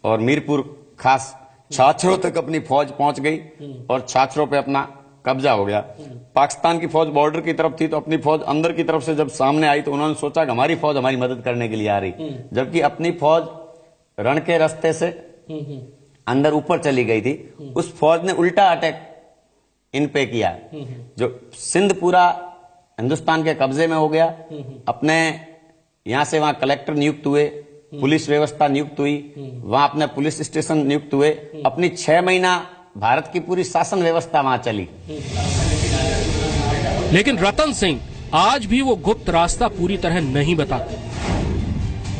और मीरपुर खास छाछरों तक अपनी फौज पहुंच गई और छाछरों पे अपना कब्जा हो गया। पाकिस्तान की फौज बॉर्डर की तरफ थी तो अपनी फौज अंदर की तरफ से जब सामने आई तो उन्होंने सोचा कि हमारी फौज हमारी मदद करने के लिए आ रही, जबकि अपनी फौज रण के रास्ते से अंदर ऊपर चली गई थी। उस फौज ने उल्टा अटैक इन पे किया, जो सिंध पूरा हिंदुस्तान के कब्जे में हो गया। अपने यहां से वहां कलेक्टर नियुक्त हुए, पुलिस व्यवस्था नियुक्त हुई, वहां अपने पुलिस स्टेशन नियुक्त हुए। अपनी 6 महीना भारत की पूरी शासन व्यवस्था वहां चली। लेकिन रतन सिंह आज भी वो गुप्त रास्ता पूरी तरह नहीं बताते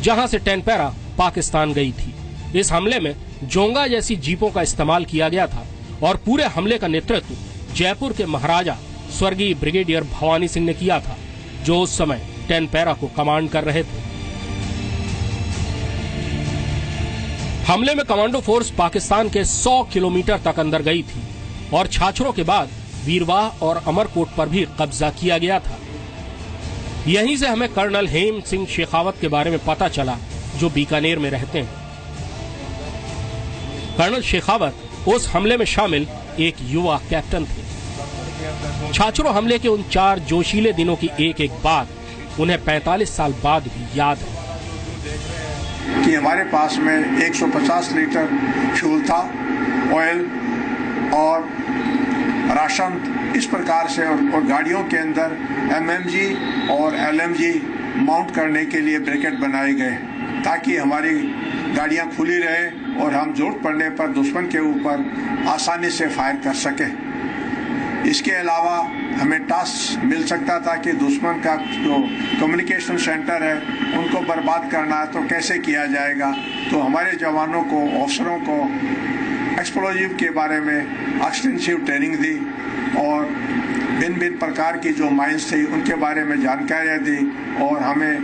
जहां से टेनपेरा पाकिस्तान गई थी। इस हमले में जोंगा जैसी जीपों का इस्तेमाल किया गया था और पूरे हमले का नेतृत्व जयपुर के महाराजा स्वर्गीय ब्रिगेडियर भवानी सिंह ने किया था, जो उस समय टेनपेरा को कमांड कर रहे थे। हमले में कमांडो फोर्स पाकिस्तान के 100 किलोमीटर तक अंदर गई थी और छाछरों के बाद वीरवाह और अमरकोट पर भी कब्जा किया गया था। यहीं से हमें कर्नल हेम सिंह शेखावत के बारे में पता चला, जो बीकानेर में रहते हैं। कर्नल शेखावत उस हमले में शामिल एक युवा कैप्टन थे। छाछरों हमले के उन 4 जोशीले दिनों की एक एक बात उन्हें 45 साल बाद भी याद है कि हमारे पास में 150 लीटर फ्यूल था, ऑयल और राशन, इस प्रकार से, और गाड़ियों के अंदर एमएमजी और एलएमजी माउंट करने के लिए ब्रैकेट बनाए गए ताकि हमारी गाड़ियां खुली रहे और हम जरूरत पड़ने पर दुश्मन के ऊपर आसानी से फायर कर सके। इसके अलावा हमें टास्क मिल सकता था कि दुश्मन का जो कम्युनिकेशन सेंटर है उनको बर्बाद करना है तो कैसे किया जाएगा। तो हमारे जवानों को, अफसरों को एक्सप्लोजिव के बारे में एक्सटेंसिव ट्रेनिंग दी और भिन्न भिन्न प्रकार की जो माइंस थी उनके बारे में जानकारियाँ दी और हमें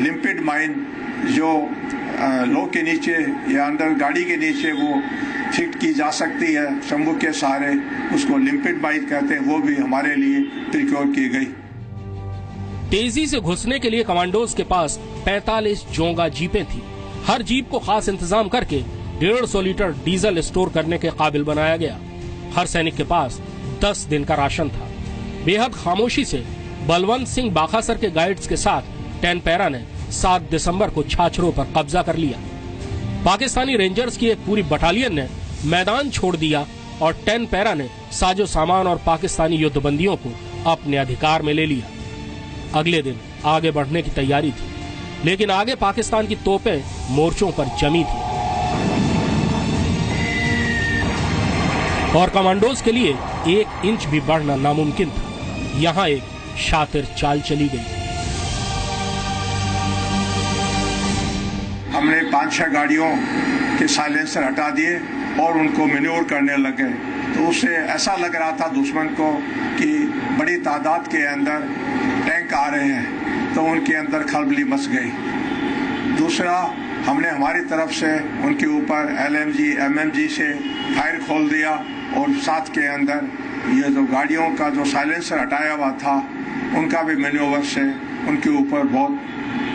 लिम्पिड माइन जो लो के नीचे या अंदर गाड़ी के नीचे वो फिट की जा सकती है शंभू के सहारे, उसको लिम्पिड माइन कहते हैं, वो भी हमारे लिए प्रिक्योर की गई। तेजी से घुसने के लिए कमांडोज के पास 45 जोंगा जीपें थी। हर जीप को खास इंतजाम करके 150 लीटर डीजल स्टोर करने के काबिल बनाया गया। हर सैनिक के पास 10 दिन का राशन था। बेहद खामोशी से बलवंत सिंह बाखासर के गाइड्स के साथ टेनपेरा ने 7 दिसंबर को छाछरों पर कब्जा कर लिया। पाकिस्तानी रेंजर्स की एक पूरी बटालियन ने मैदान छोड़ दिया और टेनपेरा ने साजो सामान और पाकिस्तानी युद्धबंदियों को अपने अधिकार में ले लिया। अगले दिन आगे बढ़ने की तैयारी थी, लेकिन आगे पाकिस्तान की तोपें मोर्चों पर जमी थी और कमांडोज के लिए 1 इंच भी बढ़ना नामुमकिन था। यहाँ एक शातिर चाल चली गई। हमने 5-6 गाड़ियों के साइलेंसर हटा दिए और उनको मैन्यूवर करने लगे, तो उससे ऐसा लग रहा था दुश्मन को कि बड़ी तादाद के अंदर टैंक आ रहे हैं, तो उनके अंदर खलबली मच गई। दूसरा, हमने हमारी तरफ से उनके ऊपर एलएमजी एमएमजी से फायर खोल दिया और साथ के अंदर ये जो गाड़ियों का जो साइलेंसर हटाया हुआ था उनका भी मैन्यूवर से उनके ऊपर बहुत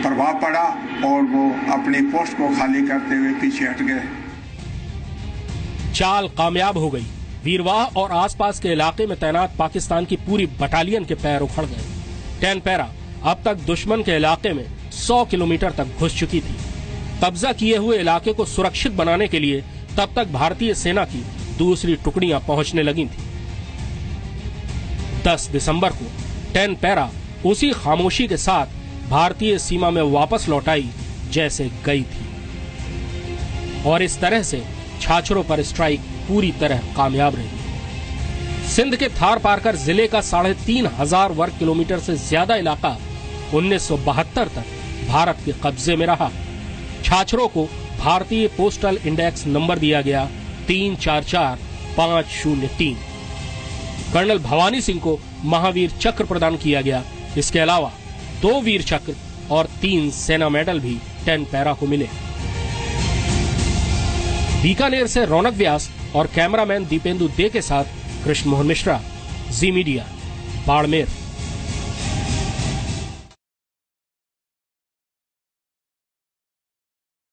प्रभाव पड़ा और वो अपनी पोस्ट को खाली करते हुए पीछे हट गए। चाल कामयाब हो गई। वीरवाह और आसपास के इलाके में तैनात पाकिस्तान की पूरी बटालियन के पैर उखड़ गए। टेनपेरा अब तक दुश्मन के इलाके में 100 किलोमीटर तक घुस चुकी थी। कब्जा किए हुए इलाके को सुरक्षित बनाने के लिए तब तक भारतीय सेना की दूसरी टुकड़ियां पहुंचने लगी थी। 10 दिसंबर को टेनपेरा उसी खामोशी के साथ भारतीय सीमा में वापस लौट आई जैसे गई थी और इस तरह से छाछरों पर स्ट्राइक पूरी तरह कामयाब रही। सिंध के थार पारकर जिले का 3500 वर्ग किलोमीटर से ज्यादा इलाका 1972 तक भारत के कब्जे में रहा। छाछरों को भारतीय पोस्टल इंडेक्स नंबर दिया गया 344503। कर्नल भवानी सिंह को महावीर चक्र प्रदान किया गया। इसके अलावा 2 वीर चक्र और 3 सेना मेडल भी टेनपेरा को मिले। बीकानेर से रौनक व्यास और कैमरामैन दीपेंदु दे के साथ कृष्ण मोहन मिश्रा, जी मीडिया, बाड़मेर।